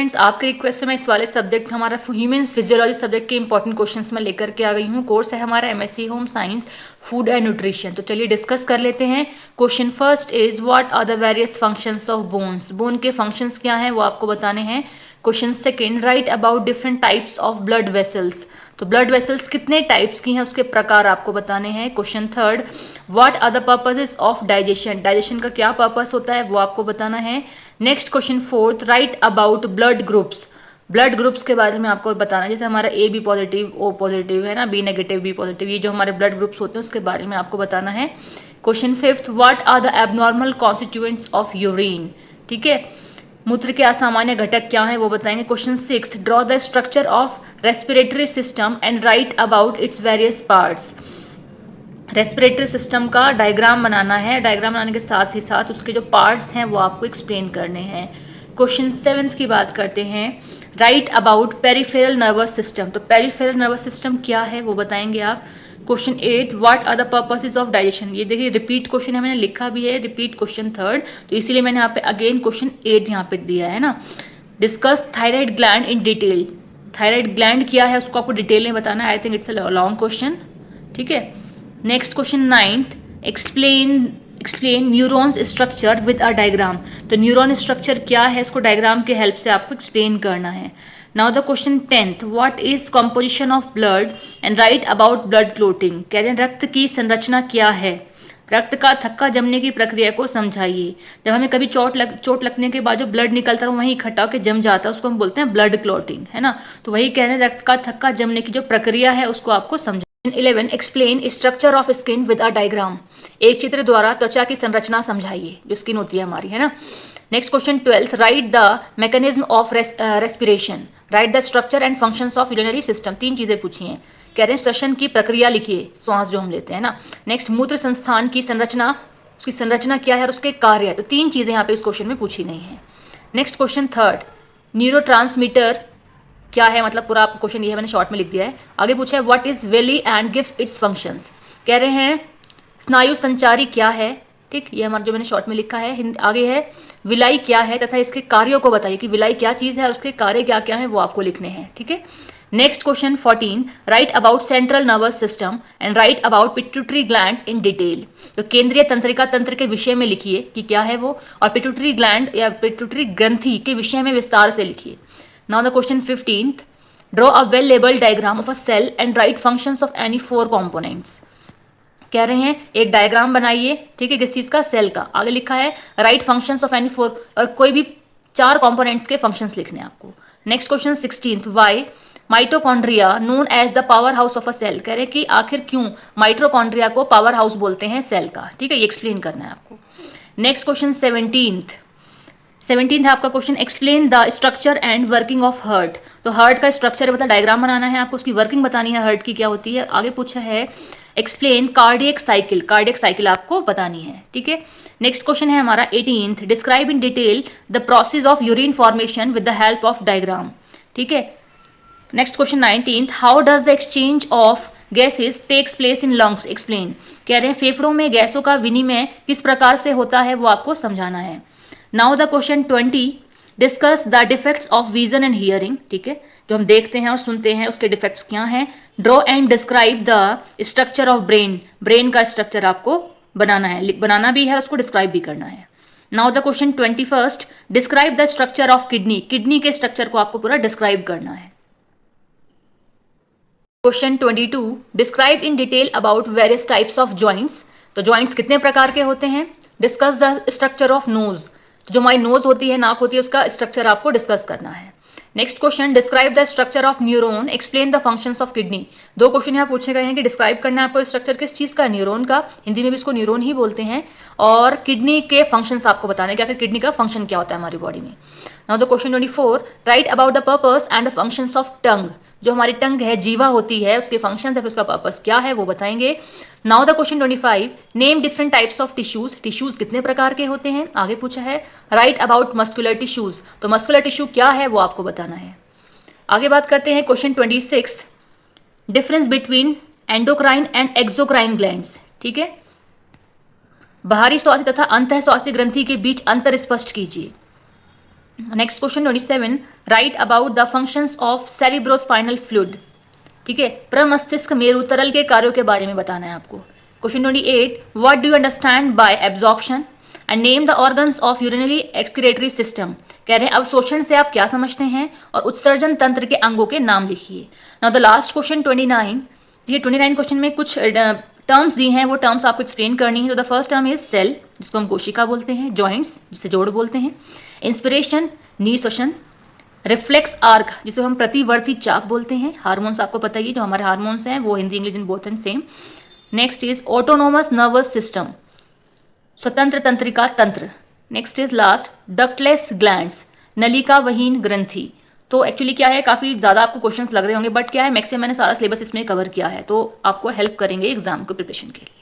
Friends, आपके request से मैं इस वाले सब्जेक्ट हमारा ह्यूमन फिजियोलॉजी सब्जेक्ट के इंपॉर्टेंट क्वेश्चंस में लेकर के आ गई हूँ। कोर्स है हमारा MSc home science food and nutrition. तो चलिए डिस्कस कर लेते हैं। Question first is what are the various functions of bones. Bone के फंक्शंस क्या हैं वो आपको बताने हैं। Question second, write about different types of blood vessels. तो ब्लड वेसल्स कितने टाइप्स की हैं उसके प्रकार आपको बताने हैं। Question third, what are the purposes of digestion. Digestion का क्या पर्पस होता है वो आपको बताना है। Next question fourth, write about blood groups. Blood groups के बारे में आपको बताना है, जैसे हमारा A B positive, O positive है ना, बी नेगेटिव, बी पॉजिटिव, ये जो हमारे ब्लड ग्रुप्स होते हैं उसके बारे में आपको बताना है। Question fifth, what are the abnormal constituents of urine. ठीक है, मूत्र के असामान्य घटक क्या है वो बताएंगे। Question six, draw the structure of respiratory system and right about its various parts. Respiratory system का डायग्राम बनाना है, डायग्राम बनाने के साथ ही साथ उसके जो पार्ट्स हैं वो आपको एक्सप्लेन करने हैं। क्वेश्चन सेवेंथ की बात करते हैं, write about peripheral nervous system. तो पेरिफेरल नर्वस सिस्टम क्या है वो बताएंगे आप। Question eight, what are the purposes of digestion. ये देखिए रिपीट क्वेश्चन है, मैंने लिखा भी है रिपीट क्वेश्चन थर्ड, तो इसीलिए मैंने यहाँ पे अगेन क्वेश्चन एट यहाँ पे दिया है ना। Discuss thyroid gland in detail. Thyroid gland क्या है उसको आपको डिटेल में बताना है। I think it's a long question. ठीक है, next question ninth, explain neurons structure with a diagram. तो न्यूरॉन स्ट्रक्चर क्या है इसको डायग्राम के हेल्प से आपको एक्सप्लेन करना है। Now the question tenth, what is composition of blood and right about blood clotting. कह रहे हैं रक्त की संरचना क्या है, रक्त का थक्का जमने की प्रक्रिया को समझाइए। जब हमें कभी चोट लगने के बाद जो ब्लड निकलता है वहीं इकट्ठा होकर जम जाता है उसको हम बोलते हैं ब्लड क्लोटिंग, है ना। तो वही कह रहे हैं रक्त का थक्का जमने की जो प्रक्रिया है उसको आपको समझ। 11, explain structure of skin with a diagram. एक चित्र द्वारा त्वचा की संरचना समझाइए, जो स्किन होती है हमारी, है ना। Next question 12, right the mechanism of respiration. Right the structure and functions of urinary system. तीन चीजें पूछी हैं, कह रहे हैं श्वसन की प्रक्रिया लिखिए, श्वास जो हम लेते हैं ना। नेक्स्ट, मूत्र संस्थान की संरचना, उसकी संरचना क्या है और उसके कार्य। तो तीन चीजें यहाँ पे इस क्वेश्चन में पूछी गई हैं। नेक्स्ट क्वेश्चन थर्ड, न्यूरोट्रांसमीटर क्या है, मतलब पूरा आपको क्वेश्चन ये है, मैंने शॉर्ट में लिख दिया है। आगे पूछा है what is villi and gives its functions. कह रहे हैं स्नायु संचारी क्या है। ठीक, ये हमारा जो मैंने शॉर्ट में लिखा है। आगे है विलाई क्या है तथा इसके कार्यों को बताइए कि विलाई क्या चीज है और उसके कार्य क्या क्या है वो आपको लिखने हैं। ठीक है, next question 14, right about central nervous system and right about pituitary glands in detail. तो केंद्रीय तंत्रिका तंत्र के विषय में लिखिए कि क्या है वो, और पिट्यूटरी ग्लैंड या पिट्यूटरी ग्रंथि के विषय में विस्तार से लिखिए। Now the question 15th, draw a well labeled diagram of a cell and write functions of any four components। कह रहे हैं एक डायग्राम बनाइए, ठीक है, किस चीज का, सेल का। आगे लिखा है right functions of any four, और कोई भी चार कंपोनेंट्स के फंक्शंस लिखने हैं आपको। Next question 16th, why mitochondria known as the power house of a cell. कह रहे हैं कि आखिर क्यों माइटोकॉन्ड्रिया को पावर हाउस बोलते हैं सेल का। ठीक है, ये एक्सप्लेन करना है आपको। नेक्स्ट क्वेश्चन 17th है आपका question, explain the structure and working of heart. तो हार्ट का स्ट्रक्चर मतलब डायग्राम बनाना है आपको, उसकी वर्किंग बतानी है हार्ट की क्या होती है। आगे पूछा है explain cardiac cycle. Cardiac cycle आपको बतानी है। ठीक है, नेक्स्ट क्वेश्चन है हमारा 18th, describe in detail the process of urine formation with the help of diagram. ठीक है, next question 19th, how does the exchange of gases takes place in lungs, explain. कह रहे हैं फेफड़ों में गैसों का विनिमय किस प्रकार से होता है वो आपको समझाना है। Now the question 20, discuss the defects of vision and hearing. ठीक है, जो हम देखते हैं और सुनते हैं उसके डिफेक्ट्स क्या हैं। Draw and describe the structure of brain. Brain का स्ट्रक्चर आपको बनाना है, बनाना भी है और उसको डिस्क्राइब भी करना है। Now the question 21, describe the structure of kidney. Kidney के स्ट्रक्चर को आपको पूरा डिस्क्राइब करना है। Question 22, describe in detail about various types of joints. तो ज्वाइंट्स कितने प्रकार के होते हैं। Discuss the structure of nose. तो जो हमारी नोज होती है, नाक होती है, उसका स्ट्रक्चर आपको डिस्कस करना है। Next question, describe the structure of neuron, explain the functions of kidney. दो क्वेश्चन यहाँ पूछे गए हैं कि डिस्क्राइब करना है आपको स्ट्रक्चर किस चीज का, न्यूरॉन का, हिंदी में भी इसको न्यूरॉन ही बोलते हैं, और किडनी के फंक्शंस आपको बताने कि आखिर किडनी का फंक्शन क्या होता है हमारी बॉडी में। Now the question 24, right about the purpose and the functions of tongue. जो हमारी टंग है, जीवा होती है, उसके फंक्शंस है, उसका पर्पस क्या है वो बताएंगे। Now the question 25, name different types of tissues. Tissues कितने प्रकार के होते हैं। आगे पूछा है राइट अबाउट मस्कुलर टिश्यूज। तो मस्कुलर टिश्यू क्या है वो आपको बताना है। आगे बात करते हैं question 26, difference between endocrine and exocrine glands. ठीक है, बाहरी श्वासी तथा अंतःश्वासी ग्रंथि के बीच अंतर स्पष्ट कीजिए। Next question 27, right about the functions of cerebrospinal fluid. ठीक है, प्रमस्तिष्क मेरु तरल के कार्यों के बारे में बताना है आपको। Question 28, what do you understand by absorption and name the organs of urinary excretory system. कह रहे हैं अवशोषण से आप क्या समझते हैं और उत्सर्जन तंत्र के अंगों के नाम लिखिए। नाउ द लास्ट क्वेश्चन 29, ये 29 क्वेश्चन में कुछ टर्म्स दी हैं, वो टर्म्स आपको एक्सप्लेन करनी है। तो the first term is cell, जिसको हम कोशिका बोलते हैं, जॉइंट्स जिसे जोड़ बोलते हैं, इंस्पिरेशन निःश्वसन, रिफ्लेक्स आर्क जिसे हम प्रतिवर्ती चाप बोलते हैं, हार्मोन्स आपको पता ही है जो हमारे हार्मोन्स हैं वो Hindi English in both and same. Next is autonomous nervous system, स्वतंत्र तंत्रिका तंत्र। Next is last ductless glands, नलिकावहीन ग्रंथि। तो एक्चुअली क्या है, काफ़ी ज़्यादा आपको क्वेश्चंस लग रहे होंगे, बट क्या है मैक्सिमम मैंने सारा सिलेबस इसमें कवर किया है, तो आपको हेल्प करेंगे एग्जाम को प्रिपरेशन के लिए।